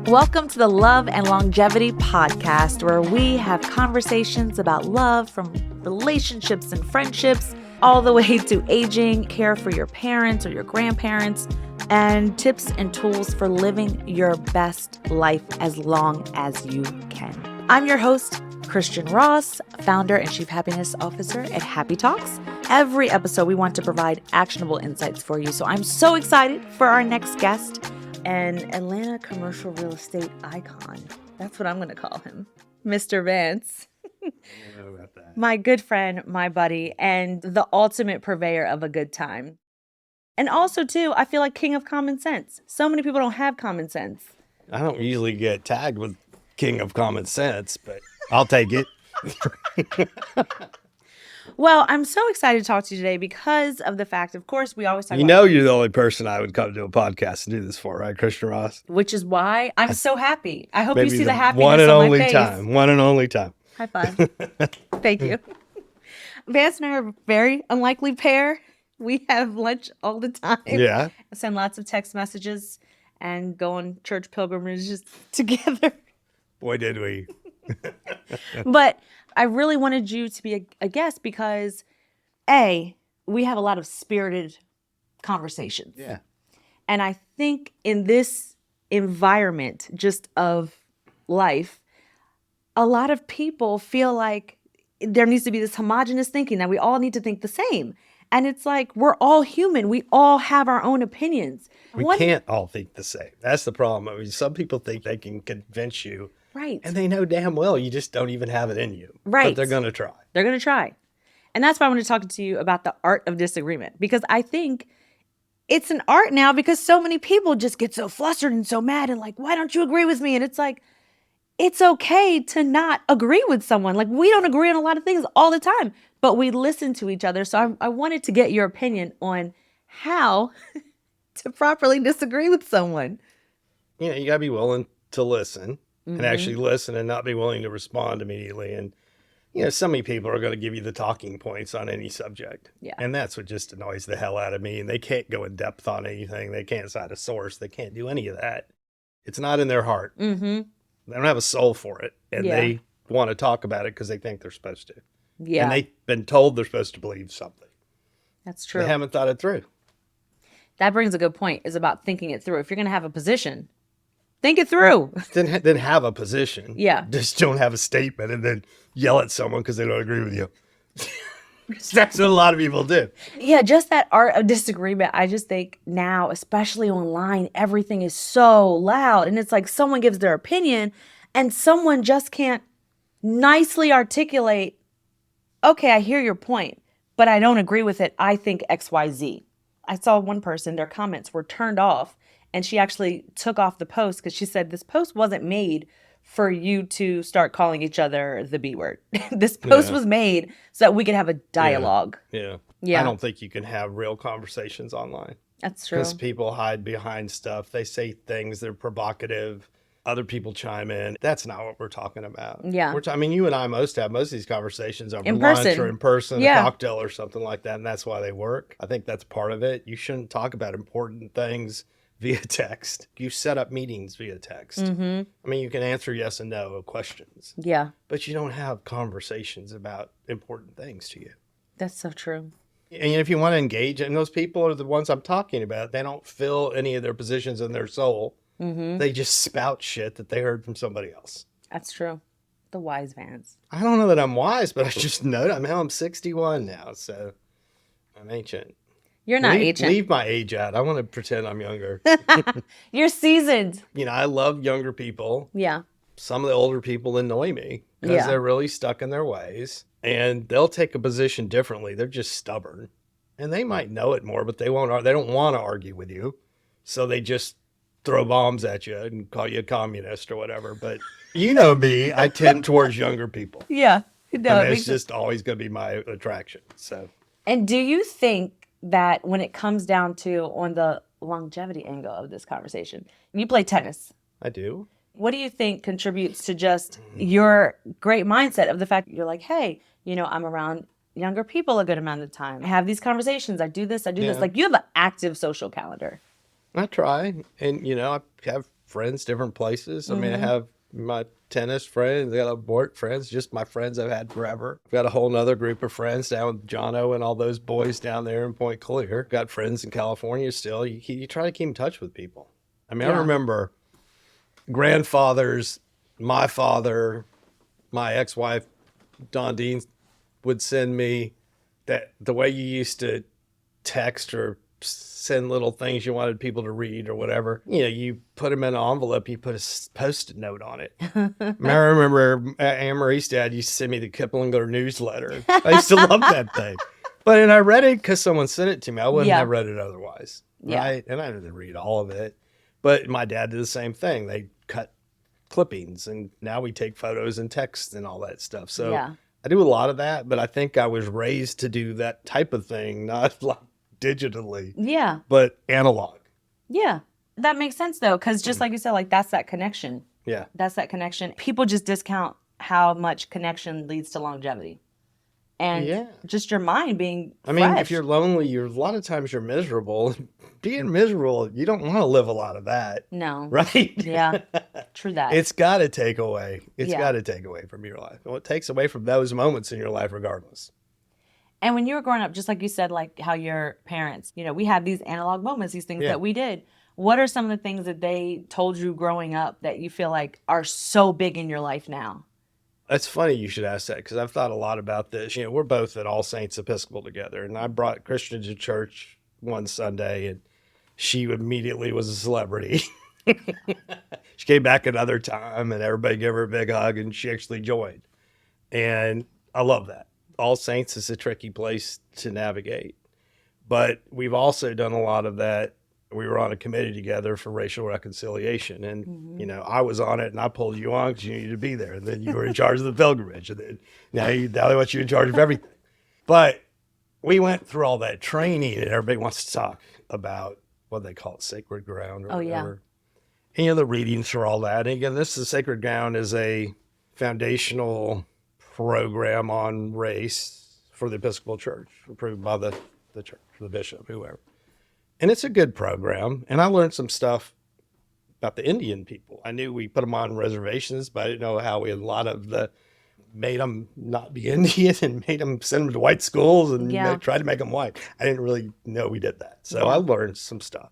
Welcome to the Love and Longevity Podcast, where we have conversations about love, from relationships and friendships, all the way to aging, care for your parents or your grandparents, and tips and tools for living your best life as long as you can. I'm your host, Christian Ross, founder and chief happiness officer at Happy Talks. Every episode, we want to provide actionable insights for you. So I'm so excited for our next guest, an Atlanta commercial real estate icon. That's what I'm going to call him, Mr. Vance. I don't know about that. My good friend, my buddy, and the ultimate purveyor of a good time. And also, too, I feel like king of common sense. So many people don't have common sense. I don't usually get tagged with king of common sense, but I'll take it. Well, I'm so excited to talk to you today because of the fact, of course, we always talk You about, know you're the only person I would come to a podcast and do this for, right, Christian Ross? which is why I'm so happy. I hope you Maybe see the happiness one and on my only face. time. One and only time. High five. Thank you. Vance and I are a very unlikely pair. We have lunch all the time. Yeah. Send lots of text messages and go on church pilgrimages together. Boy, did we. But I really wanted you to be a guest because, A, we have a lot of spirited conversations. Yeah. And I think in this environment just of life, a lot of people feel like there needs to be this homogenous thinking that we all need to think the same. And it's like, we're all human. We all have our own opinions. We can't all think the same. That's the problem. I mean, some people think they can convince you. Right. And they know damn well you just don't even have it in you. Right. But they're going to try. They're going to try. And that's why I want to talk to you about the art of disagreement, because I think it's an art now because so many people just get so flustered and so mad and like, why don't you agree with me? And it's like, it's okay to not agree with someone. Like, we don't agree on a lot of things all the time, but we listen to each other. So I wanted to get your opinion on how to properly disagree with someone. You know, you got to be willing to listen. And actually listen and not be willing to respond immediately. And, you know, so many people are going to give you the talking points on any subject. Yeah. And that's what just annoys the hell out of me. And they can't go in depth on anything. They can't cite a source. They can't do any of that. It's not in their heart. Mm-hmm. They don't have a soul for it. And they want to talk about it because they think they're supposed to. Yeah. And they've been told they're supposed to believe something. That's true. They haven't thought it through. That brings a good point, is about thinking it through. If you're going to have a position, think it through. Then have a position. Yeah. Just don't have a statement and then yell at someone because they don't agree with you. That's what a lot of people do. Yeah, just that art of disagreement. I just think now, especially online, everything is so loud. And it's like someone gives their opinion and someone just can't nicely articulate, okay, I hear your point, but I don't agree with it. I think XYZ. I saw one person, their comments were turned off. And she actually took off the post because she said, this post wasn't made for you to start calling each other the B word. This post was made so that we could have a dialogue. Yeah. Yeah. I don't think you can have real conversations online. That's true. Because people hide behind stuff. They say things that are provocative. Other people chime in. That's not what we're talking about. Yeah. I mean, you and I most of these conversations over In lunch person. or in person, Yeah. a cocktail or something like that. And that's why they work. I think that's part of it. You shouldn't talk about important things via text. You set up meetings via text. Mm-hmm. I mean, you can answer yes and no questions. Yeah. But you don't have conversations about important things to you. That's so true. And if you want to engage, and those people are the ones I'm talking about, they don't fill any of their positions in their soul. Mm-hmm. They just spout shit that they heard from somebody else. That's true. The wise Vance. I don't know that I'm wise, but I just know I'm 61 now, so I'm ancient. You're not ancient. Leave my age out. I want to pretend I'm younger. You're seasoned. You know, I love younger people. Yeah. Some of the older people annoy me because they're really stuck in their ways and they'll take a position differently. They're just stubborn and they might know it more, but they won't. They don't want to argue with you. So they just throw bombs at you and call you a communist or whatever. But you know me, I tend towards younger people. Yeah. No, and it's just always going to be my attraction. So. And do you think that when it comes down to on the longevity angle of this conversation, you play tennis? I do. What do you think contributes to just your great mindset of the fact that you're like, hey, you know, I'm around younger people a good amount of the time. I have these conversations. I do this, I do this. Like, you have an active social calendar. I try. And, you know, I have friends, different places. I mean, I have my tennis friends, I got work friends, just my friends I've had forever. I've got a whole nother group of friends down with Jono and all those boys down there in Point Clear. Got friends in California still. You try to keep in touch with people. I mean, I remember grandfathers, my father, my ex-wife, Don Dean, would send me that the way you used to text or send little things you wanted people to read or whatever. You put them in an envelope, you put a Post-it note on it. I remember Anne Marie's dad used to send me the Kiplinger newsletter. I used to love that thing. And I read it because someone sent it to me. I wouldn't have read it otherwise. Right? And I didn't read all of it. But my dad did the same thing. They cut clippings, and now we take photos and text and all that stuff. So I do a lot of that, but I think I was raised to do that type of thing, not like digitally, but analog. Yeah, that makes sense though, because just like you said, like that's that connection. Yeah, that's that connection. People just discount how much connection leads to longevity, and just your mind being fresh. I mean, if you're lonely, a lot of times you're miserable. Being miserable, you don't want to live a lot of that. No, right? Yeah, true that. It's got to take away. It's got to take away from your life. Well, it takes away from those moments in your life, regardless. And when you were growing up, just like you said, like how your parents, we have these analog moments, these things that we did. What are some of the things that they told you growing up that you feel like are so big in your life now? That's funny you should ask that, because I've thought a lot about this. We're both at All Saints Episcopal together, and I brought Christian to church one Sunday, and she immediately was a celebrity. She came back another time, and everybody gave her a big hug, and she actually joined. And I love that. All Saints is a tricky place to navigate. But we've also done a lot of that. We were on a committee together for racial reconciliation. And, I was on it, and I pulled you on because you needed to be there. And then you were in charge of the pilgrimage. And then now they want you in charge of everything. But we went through all that training, and everybody wants to talk about what they call it, sacred ground or whatever. And, the readings for all that. And again, this is Sacred Ground is a foundational program on race for the Episcopal Church, approved by the church, the bishop, whoever. And it's a good program. And I learned some stuff about the Indian people. I knew we put them on reservations, but I didn't know how made them not be Indian and made them send them to white schools and tried to make them white. I didn't really know we did that. So I learned some stuff.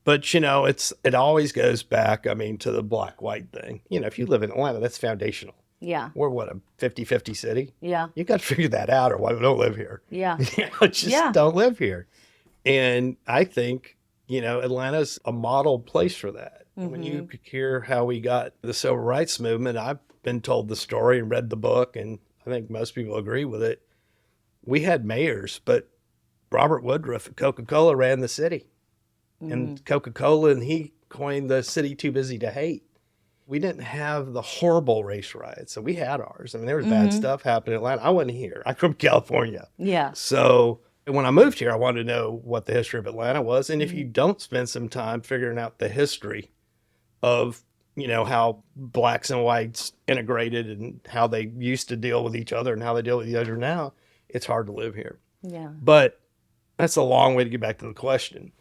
But, it always goes back, to the black-white thing. If you live in Atlanta, that's foundational. Yeah. We're a 50-50 city? Yeah. You got to figure that out, or why we don't live here. Yeah. Don't live here. And I think, Atlanta's a model place for that. When you hear how we got the civil rights movement, I've been told the story and read the book, and I think most people agree with it. We had mayors, but Robert Woodruff at Coca-Cola ran the city. And Coca-Cola, and he coined the city too busy to hate. We didn't have the horrible race riots. So we had ours. There was bad stuff happening in Atlanta. I wasn't here. I'm from California. Yeah. So when I moved here, I wanted to know what the history of Atlanta was. And if you don't spend some time figuring out the history of, how blacks and whites integrated and how they used to deal with each other and how they deal with each other now, it's hard to live here. Yeah. But that's a long way to get back to the question.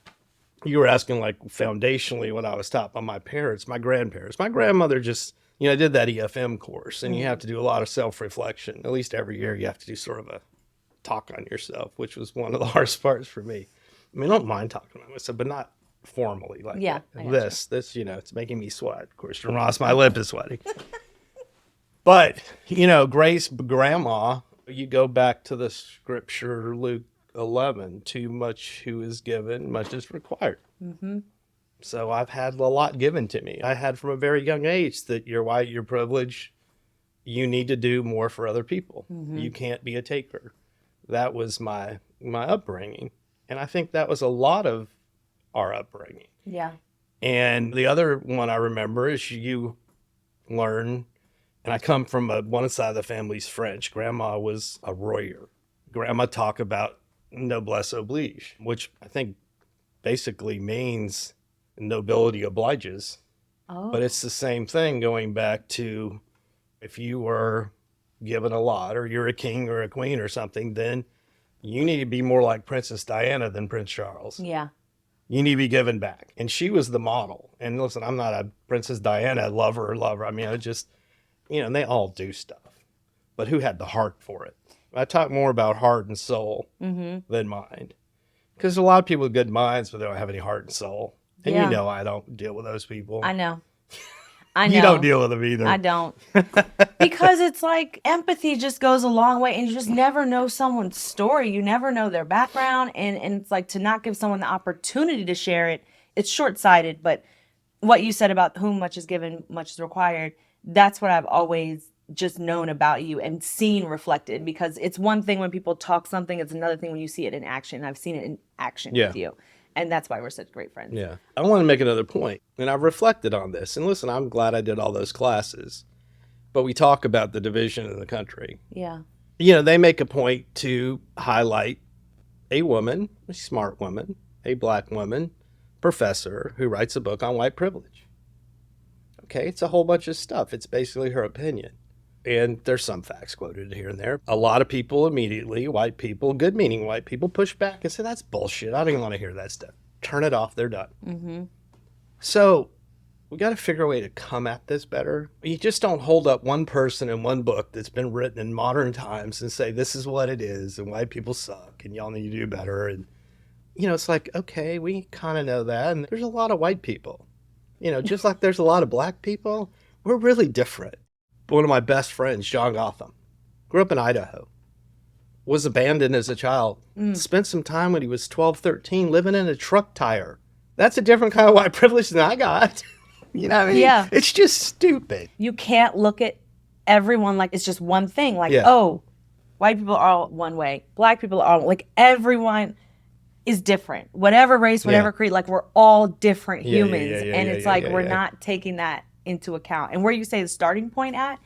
You were asking, like, foundationally what I was taught by my parents, my grandparents. My grandmother just, did that EFM course, and you have to do a lot of self-reflection. At least every year you have to do sort of a talk on yourself, which was one of the hardest parts for me. I don't mind talking about myself, but not formally like that. This, it's making me sweat. Of course, from Ross, my lip is sweating. But, Grace, grandma, you go back to the scripture, Luke 11, too much who is given, much is required. So I've had a lot given to me. I had from a very young age that you're white, you're privileged, you need to do more for other people. You can't be a taker. That was my upbringing. And I think that was a lot of our upbringing. Yeah. And the other one I remember is you learn, and I come from one side of the family's French. Grandma was a royer. Grandma talked about noblesse oblige, which I think basically means nobility obliges. But it's the same thing going back to if you were given a lot or you're a king or a queen or something, then you need to be more like Princess Diana than Prince Charles. Yeah. You need to be given back. And she was the model. And listen, I'm not a Princess Diana lover. I mean, I just, and they all do stuff. But who had the heart for it? I talk more about heart and soul than mind. Because a lot of people with good minds, but they don't have any heart and soul. And I don't deal with those people. I know. You don't deal with them either. I don't. Because it's like empathy just goes a long way, and you just never know someone's story. You never know their background. And it's like, to not give someone the opportunity to share it, it's short-sighted. But what you said about whom much is given, much is required, that's what I've always just known about you and seen reflected. Because it's one thing when people talk something, it's another thing when you see it in action. I've seen it in action with you. And that's why we're such great friends. Yeah. I want to make another point. And I've reflected on this. And listen, I'm glad I did all those classes. But we talk about the division in the country. Yeah. They make a point to highlight a woman, a smart woman, a black woman, professor who writes a book on white privilege. Okay, it's a whole bunch of stuff. It's basically her opinion. And there's some facts quoted here and there. A lot of people immediately, white people, good meaning white people, push back and say, that's bullshit. I don't even want to hear that stuff. Turn it off. They're done. Mm-hmm. So we got to figure a way to come at this better. You just don't hold up one person in one book that's been written in modern times and say, this is what it is, and white people suck, and y'all need to do better. And, it's like, okay, we kind of know that. And there's a lot of white people. Just like there's a lot of black people, we're really different. One of my best friends, John Gotham, grew up in Idaho, was abandoned as a child, spent some time when he was 12, 13, living in a truck tire. That's a different kind of white privilege than I got. You know what I mean? Yeah. It's just stupid. You can't look at everyone like it's just one thing. Like, oh, white people are all one way. Black people are all, like, everyone is different. Whatever race, whatever creed, like, we're all different humans. And it's like, we're not taking that into account. And where you say the starting point at,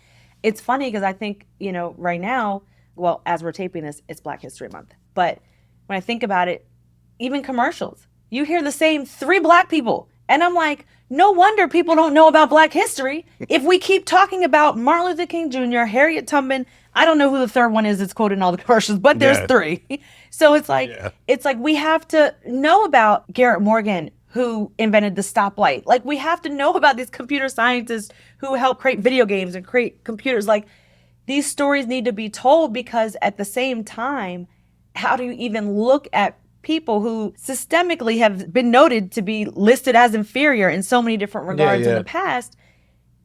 it's funny because I think, right now, well, as we're taping this, it's Black History Month. But when I think about it, even commercials, you hear the same 3 black people. And I'm like, no wonder people don't know about Black history. If we keep talking about Martin Luther King Jr., Harriet Tubman, I don't know who the third one is that's quoted in all the commercials, but there's 3. So it's like we have to know about Garrett Morgan, who invented the stoplight. Like, we have to know about these computer scientists who helped create video games and create computers. Like, these stories need to be told, because at the same time, how do you even look at people who systemically have been noted to be listed as inferior in so many different regards in the past,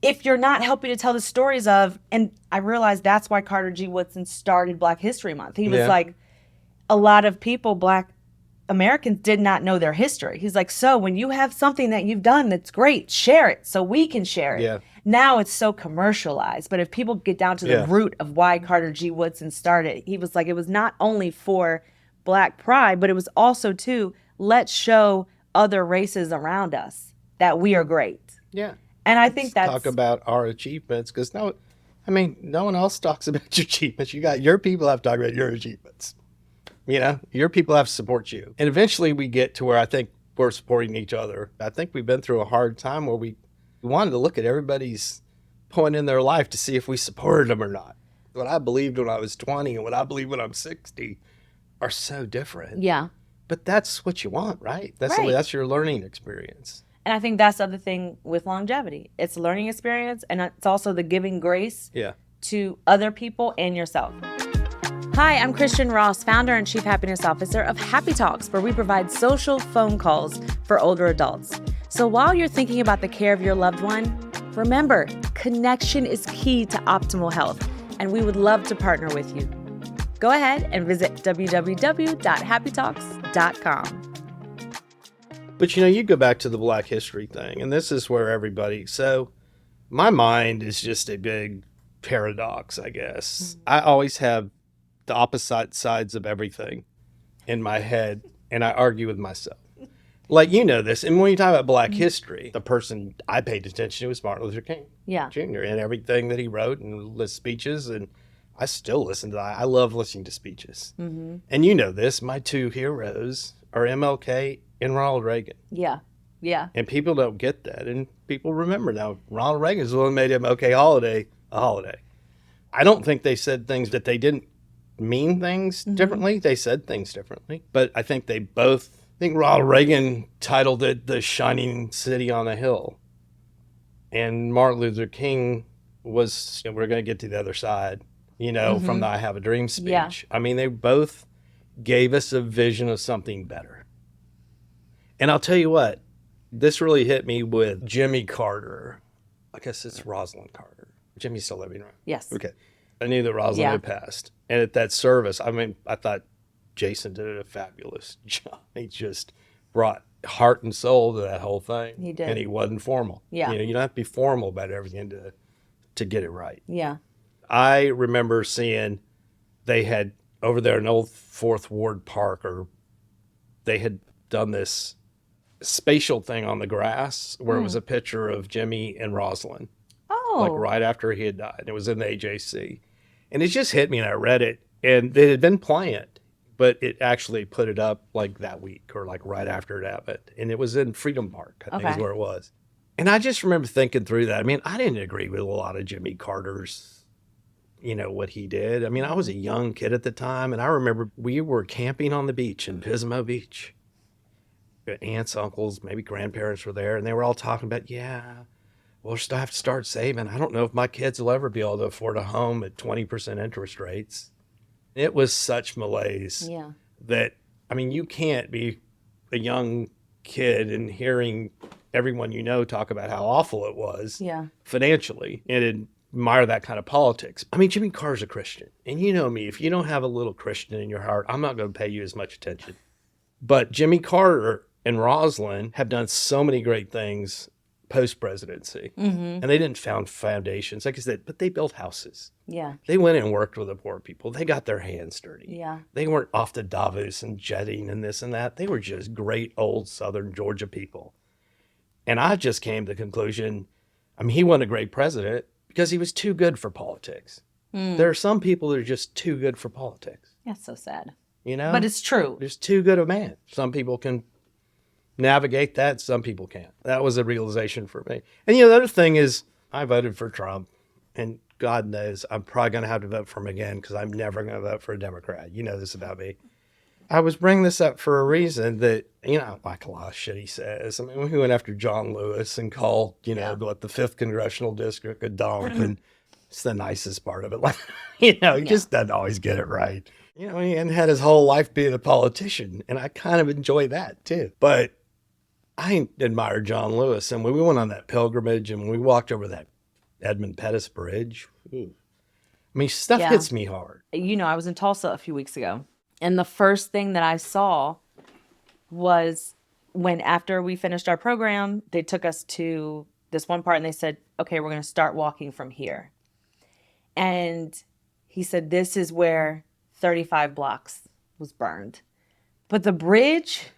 if you're not helping to tell the stories of, and I realized that's why Carter G. Woodson started Black History Month. He was like, a lot of people, Black Americans, did not know their history. He's like, so when you have something that you've done that's great, share it so we can share it. Yeah. Now it's so commercialized, but if people get down to the root of why Carter G. Woodson started, he was like, it was not only for Black pride, but it was also to let's show other races around us that we are great. Yeah. And I think that's... talk about our achievements, because no one else talks about your achievements. Your people have to talk about your achievements. Your people have to support you. And eventually we get to where I think we're supporting each other. I think we've been through a hard time where we wanted to look at everybody's point in their life to see if we supported them or not. What I believed when I was 20 and what I believe when I'm 60 are so different. Yeah. But that's what you want, right? That's your learning experience. And I think that's the other thing with longevity. It's a learning experience, and it's also the giving grace to other people and yourself. Hi, I'm Christian Ross, founder and chief happiness officer of Happy Talks, where we provide social phone calls for older adults. So while you're thinking about the care of your loved one, remember, connection is key to optimal health, and we would love to partner with you. Go ahead and visit www.happytalks.com. But you go back to the Black history thing, and this is where so my mind is just a big paradox, I guess. Mm-hmm. I always have the opposite sides of everything in my head, and I argue with myself. Like, this. And when you talk about Black history, the person I paid attention to was Martin Luther King Jr. and everything that he wrote and the speeches, and I still listen to that. I love listening to speeches. Mm-hmm. And this, my 2 heroes are MLK and Ronald Reagan. Yeah. And people don't get that, and people remember now. Ronald Reagan is the one who made MLK holiday a holiday. I don't think they said things that they didn't mean things differently. They said things differently, but I think they both think Ronald Reagan titled it The Shining City on a Hill. And Martin Luther King was, we're going to get to the other side, from the I Have a Dream speech. Yeah. I mean, they both gave us a vision of something better. And I'll tell you what, this really hit me with Jimmy Carter. I guess it's Rosalind Carter. Jimmy's still living, right? Yes. Okay. I knew that Rosalind had passed. And at that service, I mean, I thought Jason did a fabulous job. He just brought heart and soul to that whole thing. He did. And he wasn't formal. Yeah. You don't have to be formal about everything to get it right. Yeah. I remember seeing they had over there in Old Fourth Ward Park, or they had done this spatial thing on the grass where it was a picture of Jimmy and Rosalind. Oh. Like right after he had died. It was in the AJC. And it just hit me, and I read it, and it had been planned, but it actually put it up like that week or like right after it happened. And it was in Freedom Park, I think is where it was. And I just remember thinking through that. I mean, I didn't agree with a lot of Jimmy Carter's, what he did. I mean, I was a young kid at the time, and I remember we were camping on the beach in Pismo Beach. Aunts, uncles, maybe grandparents were there, and they were all talking about, we'll just have to start saving. I don't know if my kids will ever be able to afford a home at 20% interest rates. It was such malaise that, I mean, you can't be a young kid and hearing everyone talk about how awful it was financially and admire that kind of politics. I mean, Jimmy Carter's a Christian. And you know me, if you don't have a little Christian in your heart, I'm not going to pay you as much attention. But Jimmy Carter and Rosalind have done so many great things post-presidency. And they didn't found foundations, like I said, but they built houses. Yeah. They went and worked with the poor people. They got their hands dirty. Yeah. They weren't off to Davos and jetting and this and that. They were just great old Southern Georgia people. And I just came to the conclusion, I mean, he wasn't a great president because he was too good for politics. There are some people that are just too good for politics. That's so sad. But it's true. Just too good a man. Some people can navigate that. Some people can't. That was a realization for me. And the other thing is I voted for Trump, and God knows I'm probably going to have to vote for him again because I'm never going to vote for a Democrat. You know this about me. I was bringing this up for a reason that, like a lot of shit he says. I mean, we went after John Lewis and called, the 5th Congressional District a dump, and it's the nicest part of it. Like, he just doesn't always get it right. And had his whole life being a politician, and I kind of enjoy that too. But I admire John Lewis, and when we went on that pilgrimage and we walked over that Edmund Pettus Bridge, I mean, stuff hits me hard. I was in Tulsa a few weeks ago, and the first thing that I saw was when after we finished our program, they took us to this one part and they said, okay, we're going to start walking from here. And he said, this is where 35 blocks was burned. But the bridge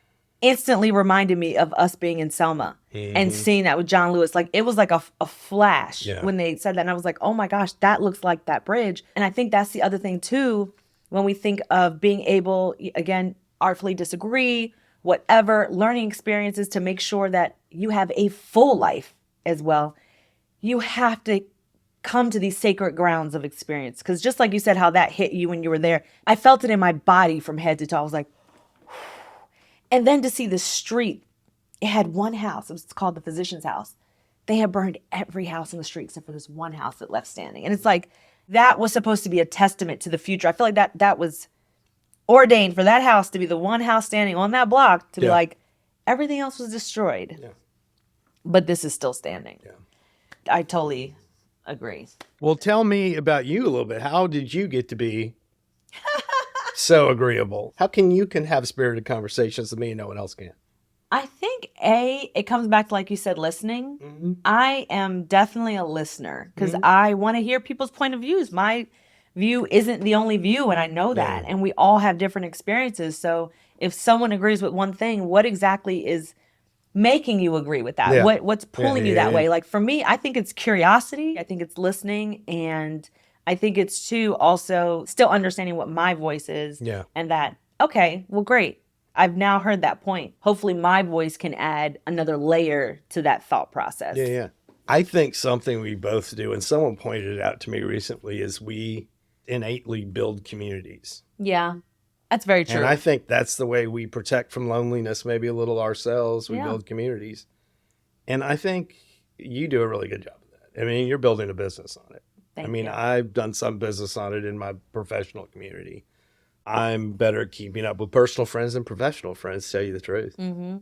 instantly reminded me of us being in Selma and seeing that with John Lewis. Like, it was like a flash when they said that. And I was like, oh my gosh, that looks like that bridge. And I think that's the other thing too, when we think of being able, again, artfully disagree, whatever, learning experiences to make sure that you have a full life as well. You have to come to these sacred grounds of experience. Because just like you said, how that hit you when you were there, I felt it in my body from head to toe. I was like, and then to see the street, it had one house. It was called the Physician's House. They had burned every house in the street except for this one house that left standing. And it's like, that was supposed to be a testament to the future. I feel like that was ordained for that house to be the one house standing on that block to be like, everything else was destroyed. Yeah. But this is still standing. Yeah. I totally agree. Well, tell me about you a little bit. How did you get to be so agreeable? How can you have spirited conversations with me and no one else can? I think it comes back to, like you said, listening. Mm-hmm. I am definitely a listener because I want to hear people's point of views. My view isn't the only view, and I know that. And we all have different experiences. So if someone agrees with one thing, what exactly is making you agree with that? Yeah. What's pulling you that way? Like for me, I think it's curiosity. I think it's listening, and I think it's too also still understanding what my voice is. Yeah. And that, okay, well, great. I've now heard that point. Hopefully my voice can add another layer to that thought process. Yeah, yeah. I think something we both do, and someone pointed it out to me recently, is we innately build communities. Yeah. That's very true. And I think that's the way we protect from loneliness, maybe a little ourselves. We build communities. And I think you do a really good job of that. I mean, you're building a business on it. Thank you. I've done some business on it in my professional community. I'm better at keeping up with personal friends than professional friends, to tell you the truth. Mm-hmm.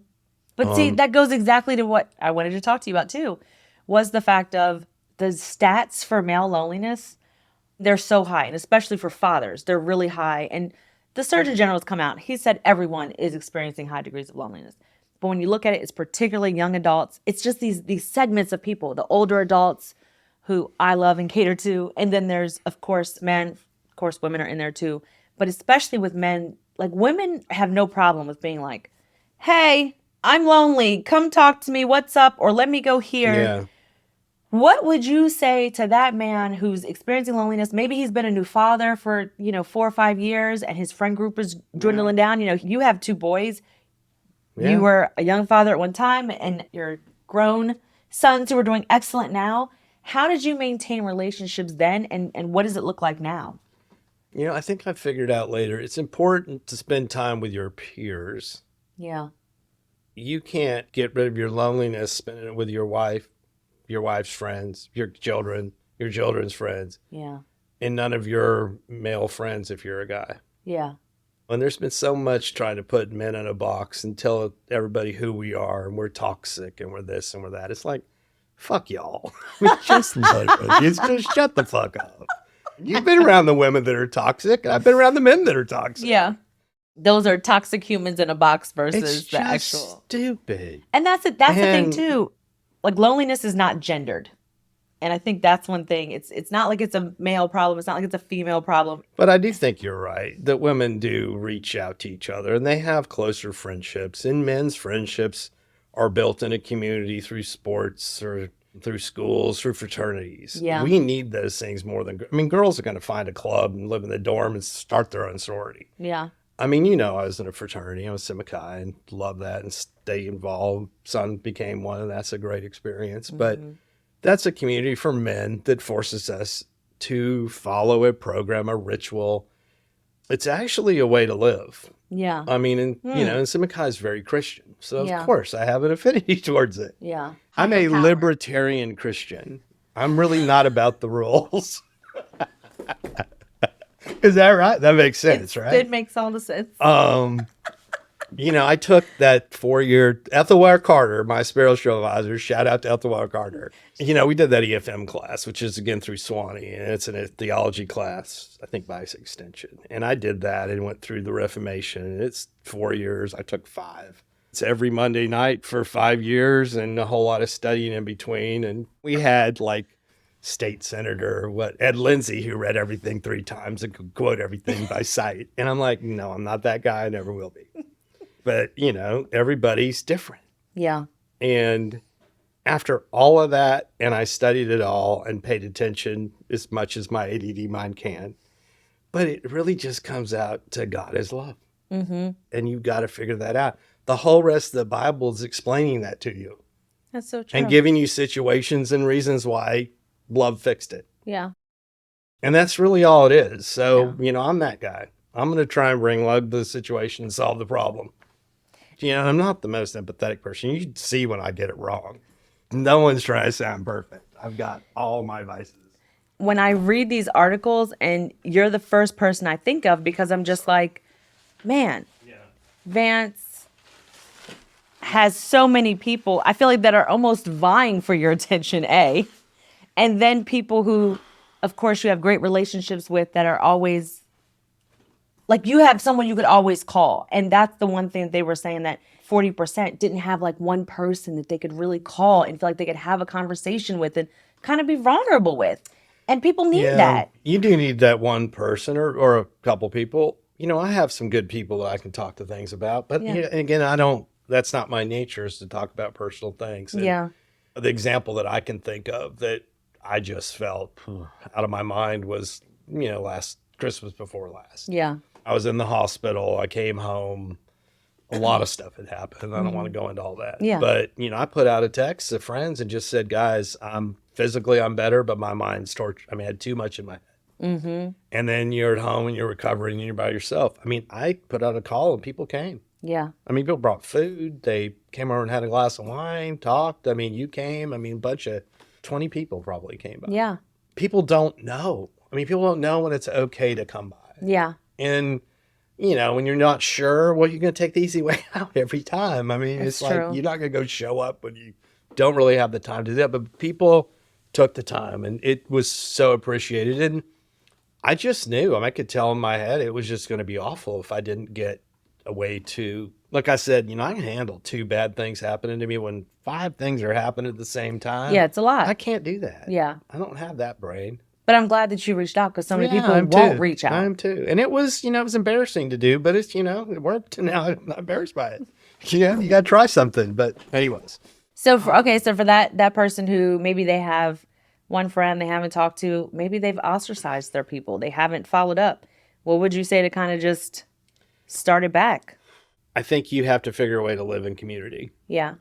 But see, that goes exactly to what I wanted to talk to you about too, was the fact of the stats for male loneliness. They're so high, and especially for fathers, they're really high. And the Surgeon General has come out. He said everyone is experiencing high degrees of loneliness. But when you look at it, it's particularly young adults. It's just these segments of people, the older adults who I love and cater to. And then there's, of course, men. Of course, women are in there too. But especially with men, like women have no problem with being like, hey, I'm lonely. Come talk to me. What's up? Or let me go here. Yeah. What would you say to that man who's experiencing loneliness? Maybe he's been a new father for, 4 or 5 years and his friend group is dwindling down. You have 2 boys. Yeah. You were a young father at one time and you're grown sons who are doing excellent now. How did you maintain relationships then? And what does it look like now? I think I figured out later, it's important to spend time with your peers. Yeah. You can't get rid of your loneliness spending it with your wife, your wife's friends, your children, your children's friends. Yeah. And none of your male friends if you're a guy. Yeah. And there's been so much trying to put men in a box and tell everybody who we are and we're toxic and we're this and we're that. It's like, fuck y'all. Just shut the fuck up. You've been around the women that are toxic, and I've been around the men that are toxic. Yeah. Those are toxic humans in a box versus the actual. Stupid. And that's it. That's the thing too. Like loneliness is not gendered. And I think that's one thing. It's not like it's a male problem. It's not like it's a female problem. But I do think you're right that women do reach out to each other and they have closer friendships. And men's friendships are built in a community through sports or through schools, through fraternities. Yeah. We need those things more than, girls are going to find a club and live in the dorm and start their own sorority. Yeah. I was in a fraternity. I was Sigma Chi and loved that and stay involved. Son became one, and that's a great experience. Mm-hmm. But that's a community for men that forces us to follow a program, a ritual. It's actually a way to live. Yeah. And Sigma Chi is very Christian. So, of course, I have an affinity towards it. Yeah. I'm a libertarian Christian. I'm really not about the rules. Is that right? That makes sense, right? It makes all the sense. I took that 4-year Ethelwire Carter, my spiritual advisor, shout out to Ethelwire Carter. We did that EFM class, which is again through Swanee, and it's a theology class, I think by extension. And I did that and went through the Reformation. And it's 4 years. I took 5. It's every Monday night for 5 years and a whole lot of studying in between. And we had State Senator Ed Lindsay, who read everything 3 times and could quote everything by sight. And I'm like, no, I'm not that guy. I never will be. But, everybody's different. Yeah. And after all of that, and I studied it all and paid attention as much as my ADD mind can, but it really just comes out to God is love. Mm-hmm. And you've got to figure that out. The whole rest of the Bible is explaining that to you. That's so true. And giving you situations and reasons why love fixed it. Yeah. And that's really all it is. So, I'm that guy. I'm going to try and bring love to the situation and solve the problem. I'm not the most empathetic person. You see when I get it wrong. No one's trying to sound perfect. I've got all my vices. When I read these articles, and you're the first person I think of because I'm just like, man, Vance has so many people, I feel like, that are almost vying for your attention, A. And then people who, of course, you have great relationships with that are always, like you have someone you could always call. And that's the one thing that they were saying, that 40% didn't have one person that they could really call and feel like they could have a conversation with and kind of be vulnerable with. And people need that. You do need that one person or a couple people. I have some good people that I can talk to things about. But again, that's not my nature, is to talk about personal things. And the example that I can think of that I just felt out of my mind was, last Christmas before last. Yeah. I was in the hospital. I came home. A lot of stuff had happened. I don't want to go into all that. Yeah. But, I put out a text to friends and just said, guys, I'm better, but my mind's tortured. I had too much in my head. Mm-hmm. And then you're at home and you're recovering and you're by yourself. I mean, I put out a call and people came. Yeah. I mean, people brought food. They came over and had a glass of wine, talked. I mean, you came. I mean, a bunch of 20 people probably came by. Yeah. People don't know. I mean, people don't know when it's okay to come by. Yeah. And, you know, when you're not sure, well, you're going to take the easy way out every time. I mean, it's like true. you're not going to go show up when you don't really have the time to do that. But people took the time and it was so appreciated. And I just knew, I could tell in my head it was just going to be awful if I didn't get a way to, like I said, you know, I can handle 2 bad things happening to me. When 5 things are happening at the same time. Yeah, it's a lot. I can't do that. Yeah. I don't have that brain. But I'm glad that you reached out because so many people I'm won't too. reach out. I'm too. And it was, you know, it was embarrassing to do, but it's, you know, it worked. And now I'm not embarrassed by it. Yeah, you got to try something. But anyways. So for that person who maybe they have one friend they haven't talked to, maybe they've ostracized their people, they haven't followed up. What would you say to kind of just start it back? I think you have to figure a way to live in community. Yeah.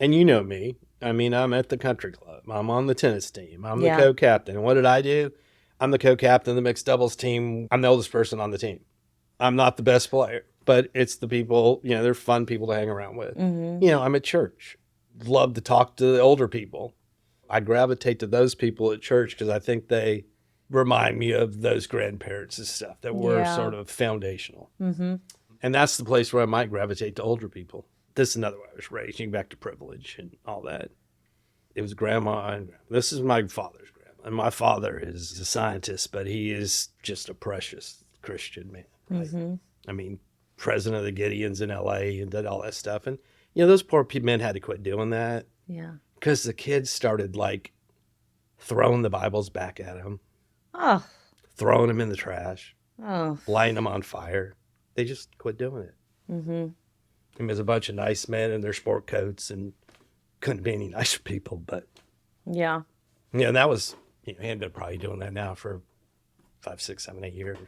And you know me. I mean, I'm at the country club. I'm on the tennis team. I'm the Yeah. co-captain. And what did I do? I'm the co-captain of the mixed doubles team. I'm the oldest person on the team. I'm not the best player, but it's the people, you know, they're fun people to hang around with. Mm-hmm. You know, I'm at church. Love to talk to the older people. I gravitate to those people at church because I think they remind me of those grandparents and stuff that were sort of foundational. Mm-hmm. And that's the place where I might gravitate to older people. This is another way I was raised, getting back to privilege and all that. It was grandma, and this is my father's grandma. And my father is a scientist, but he is just a precious Christian man. Right? Mm-hmm. I mean, president of the Gideons in LA and did all that stuff. And, you know, those poor men had to quit doing that. Yeah. Because the kids started like throwing the Bibles back at him. Oh. Throwing them in the trash. Oh. Lighting them on fire. They just quit doing it. Mm-hmm. And there's a bunch of nice men in their sport coats and couldn't be any nicer people, but yeah. Yeah, and that was, you know, he had been probably doing that now for 5, 6, 7, 8 years.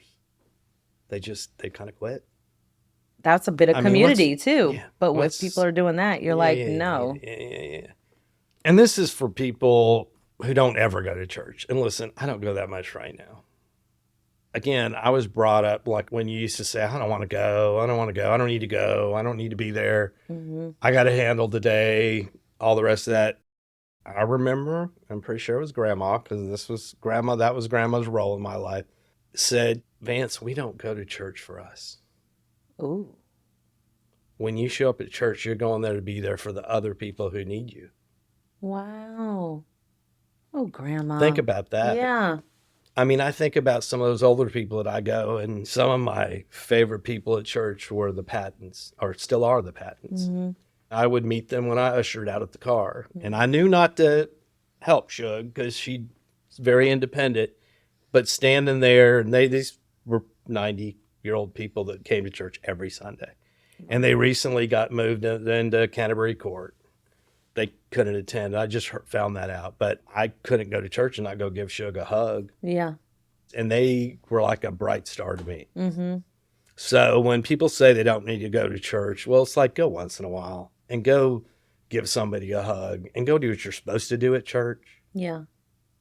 They kind of quit. That's a bit of community too. Yeah, but when people are doing that, you're no. Yeah. And this is for people who don't ever go to church. And listen, I don't go that much right now. Again, I was brought up like when you used to say, I don't want to go. I don't need to go. I don't need to be there. Mm-hmm. I got to handle the day, all the rest of that. I remember, I'm pretty sure it was grandma, because that was grandma's role in my life, said, Vance, we don't go to church for us. Ooh. When you show up at church, you're going there to be there for the other people who need you. Wow. Oh, grandma. Think about that. Yeah. I mean, I think about some of those older people that I go, and some of my favorite people at church were the Pattons, or still are the Pattons. Mm-hmm. I would meet them when I ushered out at the car. Mm-hmm. And I knew not to help Shug because she's very independent, but standing there, and these were 90-year-old people that came to church every Sunday. And they recently got moved into Canterbury Court. They couldn't attend. I just found that out. But I couldn't go to church and not go give Shug a hug. Yeah. And they were like a bright star to me. Mm-hmm. So when people say they don't need to go to church, well, it's like go once in a while and go give somebody a hug and go do what you're supposed to do at church. Yeah.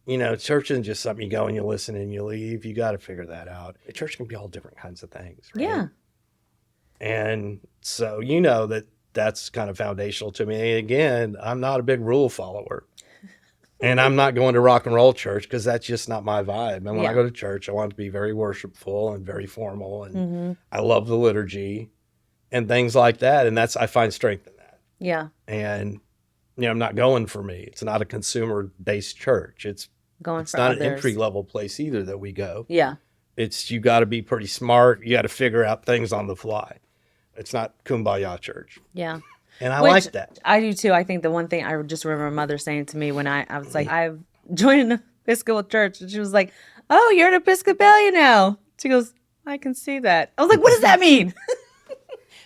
You know, church isn't just something you go and you listen and you leave. You got to figure that out. Church can be all different kinds of things. Right? Yeah. And so, you know, that's kind of foundational to me. And again, I'm not a big rule follower. And I'm not going to rock and roll church because that's just not my vibe. And when I go to church, I want it to be very worshipful and very formal. And I love the liturgy and things like that. And I find strength in that. Yeah. And, you know, I'm not going for me. It's not a consumer-based church. It's not an entry-level place either that we go. Yeah. You got to be pretty smart. You got to figure out things on the fly. It's not kumbaya church. Yeah. And I like that. I do too. I think the one thing I just remember my mother saying to me when I was like, I've joined an Episcopal church. And she was like, oh, you're an Episcopalian now. She goes, I can see that. I was like, what does that mean?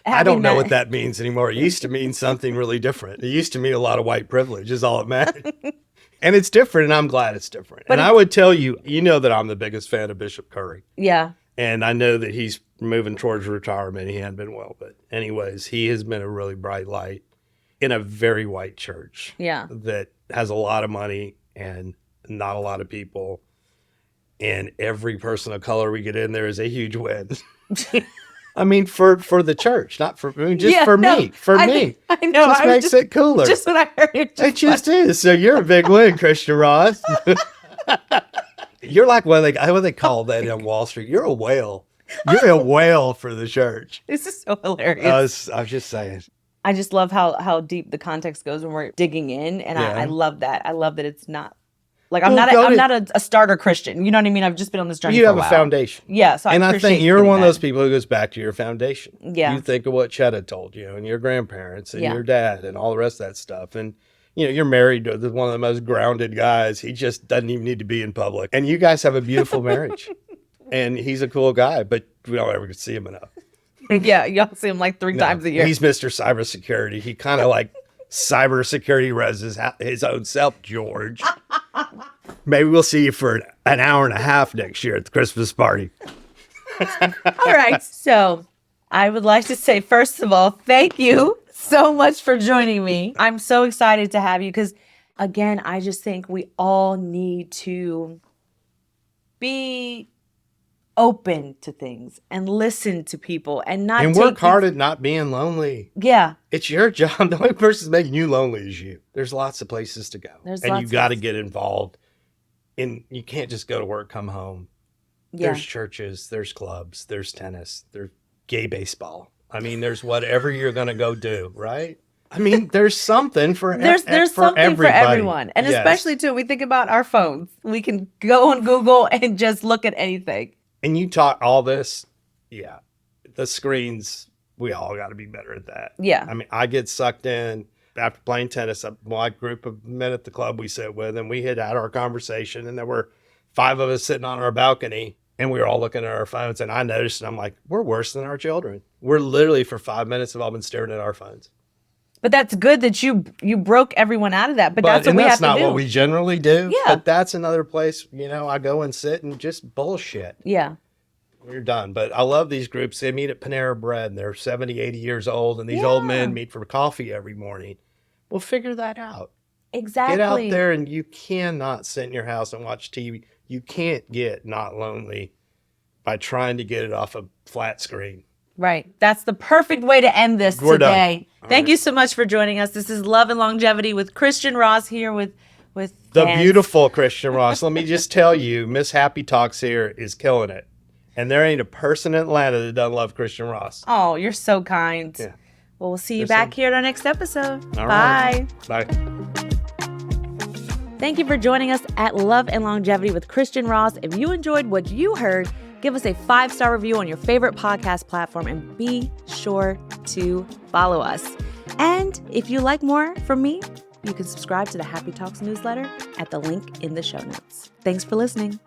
I don't know what that means anymore. It used to mean something really different. It used to mean a lot of white privilege is all it meant. And it's different, and I'm glad it's different. But I would tell you, you know that I'm the biggest fan of Bishop Curry. Yeah. And I know that he's moving towards retirement. He hadn't been well. But anyways, he has been a really bright light in a very white church. Yeah. That has a lot of money and not a lot of people. And every person of color we get in there is a huge win. I mean, for the church, not for, I mean, just for me. For me. I know. Just makes it cooler. Just when I heard it. It just is. So you're a big win, Christian Ross. You're like what they call that in Wall Street. You're a whale. You're a whale for the church. This is so hilarious. I was just saying. I just love how deep the context goes when we're digging in. And I love that. I love that it's not like I'm not a starter Christian. You know what I mean? I've just been on this journey. You for have a while. foundation. Yeah. So I think you're one of those people who goes back to your foundation. Yeah. You think of what Chetta told you and your grandparents and your dad and all the rest of that stuff. And you're married to one of the most grounded guys. He just doesn't even need to be in public. And you guys have a beautiful marriage. And he's a cool guy, but we don't ever see him enough. Yeah, y'all see him like 3 times a year. He's Mr. Cybersecurity. He kind of like cybersecurity res his own self, George. Maybe we'll see you for an hour and a half next year at the Christmas party. All right. So I would like to say, first of all, thank you so much for joining me. I'm so excited to have you because, again, I just think we all need to be open to things and listen to people and not work hard at not being lonely. Yeah. It's your job. The only person making you lonely is you. There's lots of places to go. And you got to get involved. And you can't just go to work, come home. Yeah. There's churches, there's clubs, there's tennis, there's gay baseball. I mean, there's whatever you're going to go do, right? I mean, there's something for there's something everybody. For everyone. And especially, too, we think about our phones. We can go on Google and just look at anything. And you taught all this. Yeah. The screens, we all got to be better at that. Yeah. I mean, I get sucked in. After playing tennis, my group of men at the club we sit with, and we had our conversation, and there were 5 of us sitting on our balcony, and we were all looking at our phones, and I noticed, and I'm like, we're worse than our children. We're literally, for 5 minutes, have all been staring at our phones. But that's good that you broke everyone out of that. But that's what we have to do. That's not what we generally do. Yeah. But that's another place, I go and sit and just bullshit. Yeah. We're done. But I love these groups. They meet at Panera Bread, and they're 70, 80 years old, and these old men meet for coffee every morning. Well, figure that out. Exactly. Get out there, and you cannot sit in your house and watch TV. You can't get not lonely by trying to get it off a flat screen. Right. That's the perfect way to end this today. Thank you so much for joining us. This is Love and Longevity with Christian Ross here with the Vance. Beautiful Christian Ross. Let me just tell you, Miss Happy Talks here is killing it. And there ain't a person in Atlanta that doesn't love Christian Ross. Oh, you're so kind. Yeah. Well, we'll see you back here at our next episode. All Bye. Right. Bye. Thank you for joining us at Love and Longevity with Christian Ross. If you enjoyed what you heard, give us a 5-star review on your favorite podcast platform and be sure to follow us. And if you like more from me, you can subscribe to the Happy Talks newsletter at the link in the show notes. Thanks for listening.